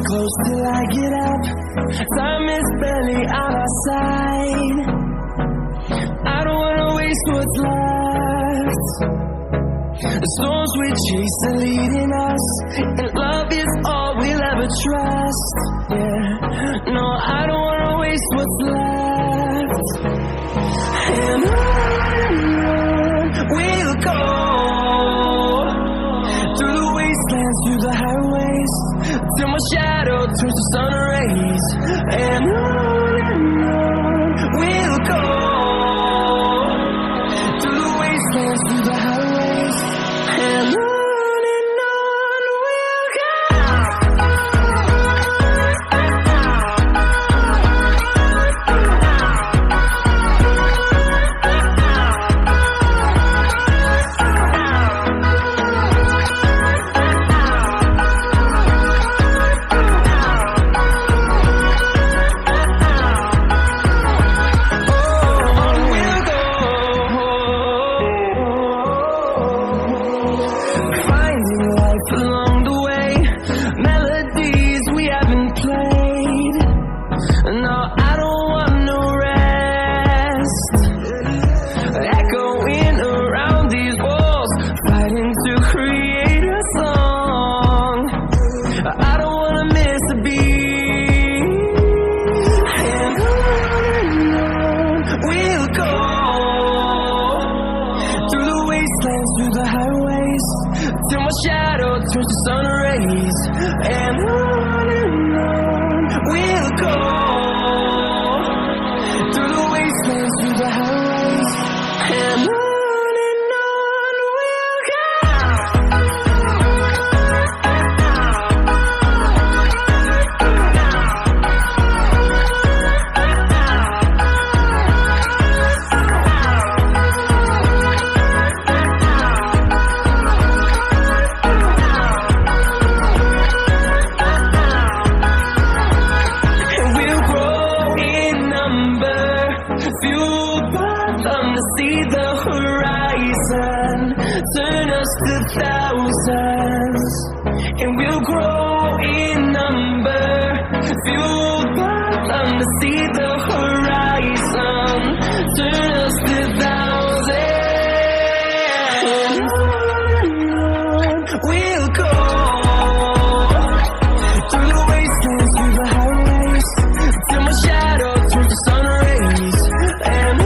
close till I get up. Time is barely on our side. I don't wanna waste what's left. The storms we chase are leading us, and love is all we'll ever trust. Yeah, no, I don't wanna waste what's left. And on we'll go, through the wastelands, through the highways, till my shadow turns to sun rays. And on we'll go, through the wastelands, through the highways, and on we'll go. Through the highways, till my shadow turns to sun rays. And on we'll go, through the wastelands, through the highways, and on we'll go. See the horizon, turn us to thousands, and we'll grow in number, fueled by them to see the horizon, turn us to thousands, and on we'll go, through the wastelands, through the highways, till my shadow turns to sun rays. And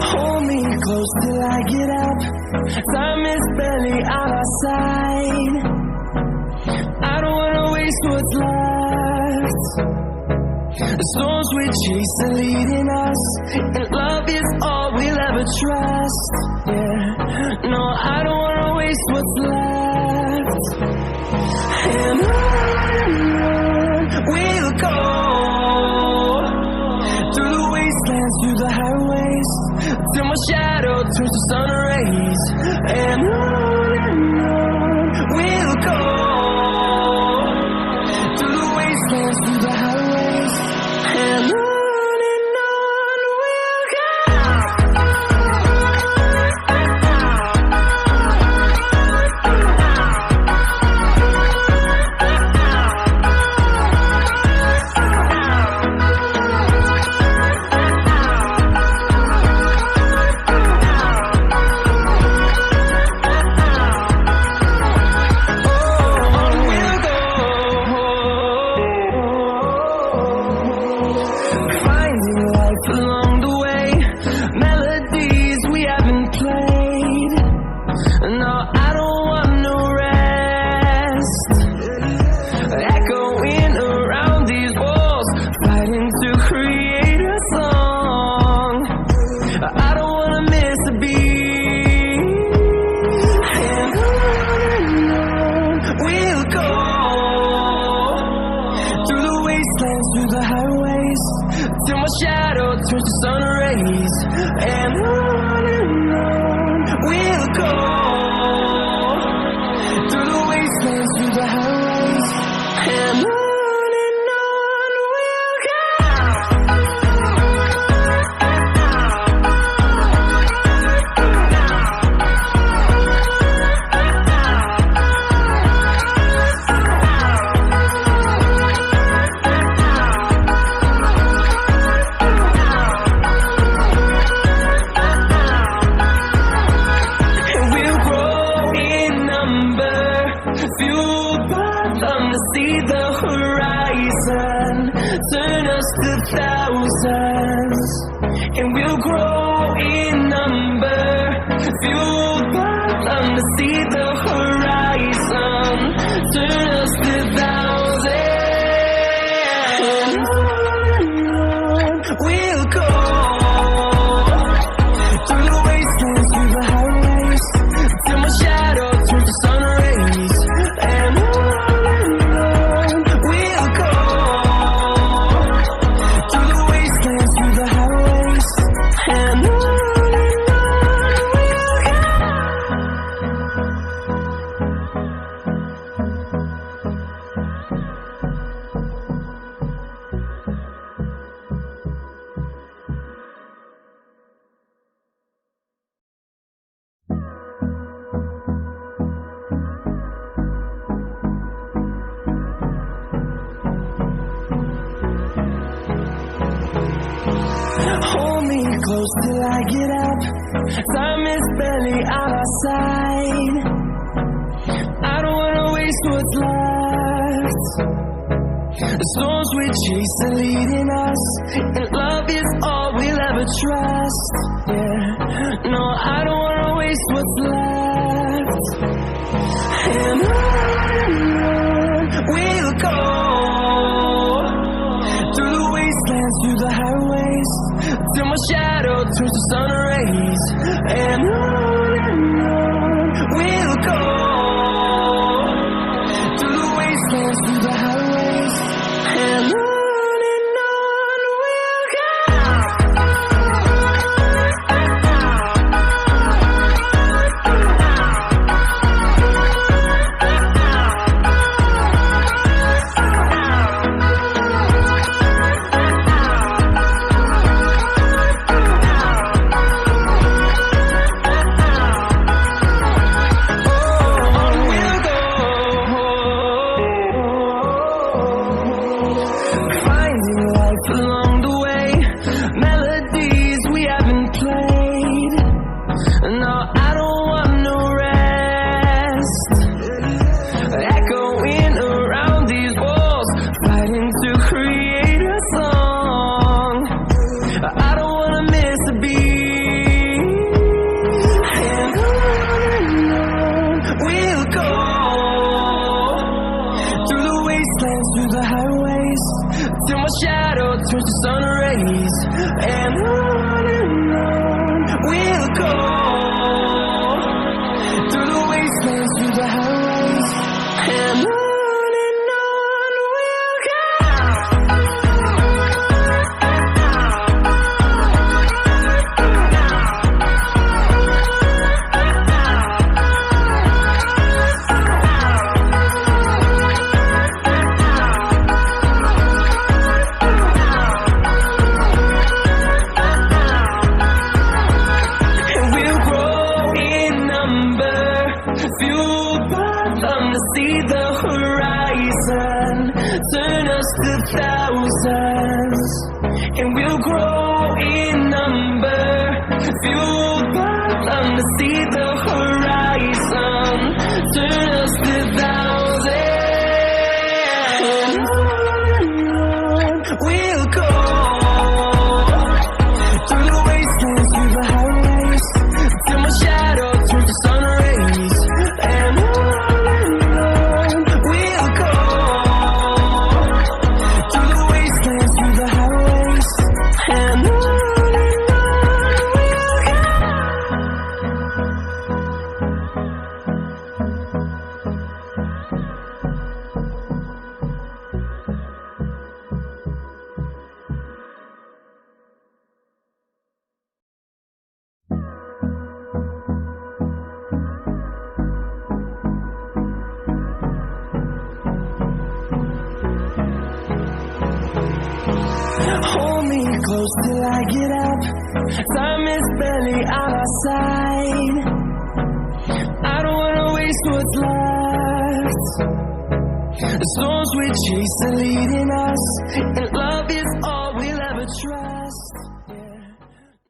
hold me close till I get up. Time is barely on our side. I don't wanna waste what's left. The storms we chase are leading us, and love is all we'll ever trust. Yeah, no, I don't wanna waste what's left. And on we'll go, through the wastelands, through the highways, till my shadow turns to sun rays. And on we'll go, through the wastelands, through the highways, and on we'll go. towards the sun rays, and on we'll go, through the wastelands, through the highways, and on we'll go. Fueled by them to see the horizon, turn us to thousands, and we'll grow in number. Fueled by them to see the horizon, turn us to thousands, and on we'll go, through the wastelands, through the highways, till my shadow turns to sun rays. And on we'll go, through the wastelands, through the highways, and on we'll go. Hold me close till I get up. Time is barely on our side. I don't wanna waste what's left. The storms we chase are leading us, and love is all we'll ever trust. Yeah, no, I don't wanna waste what's left. And on we'll go, through the wastelands, through the highways, till my shadow turns to sun rays, and on we'll go, through the wastelands, through the highways, and on we'll go. Along the way, melodies we haven't played. No, I don't want no rest. Echoing around these walls, fighting to create a song. I don't wanna miss a beat. And on we'll go, through the wastelands, through the highways, till my shadow turns to sun rays, and on we'll go, through the wastelands, through the highways, and on we'll go. Fueled by them to see the horizon, turn us to thousands, and we'll grow in number. Fueled by them to see the horizon, turn us to thousands, and on we'll go, through the wastelands, through the highways, till my shadow turns to sun rays, and on we'll go, through the wastelands, through the highways, and on we'll go. Hold me close till I get up. Time is barely on our side. I don't wanna waste what's left. The storms we chase are leading us, and love is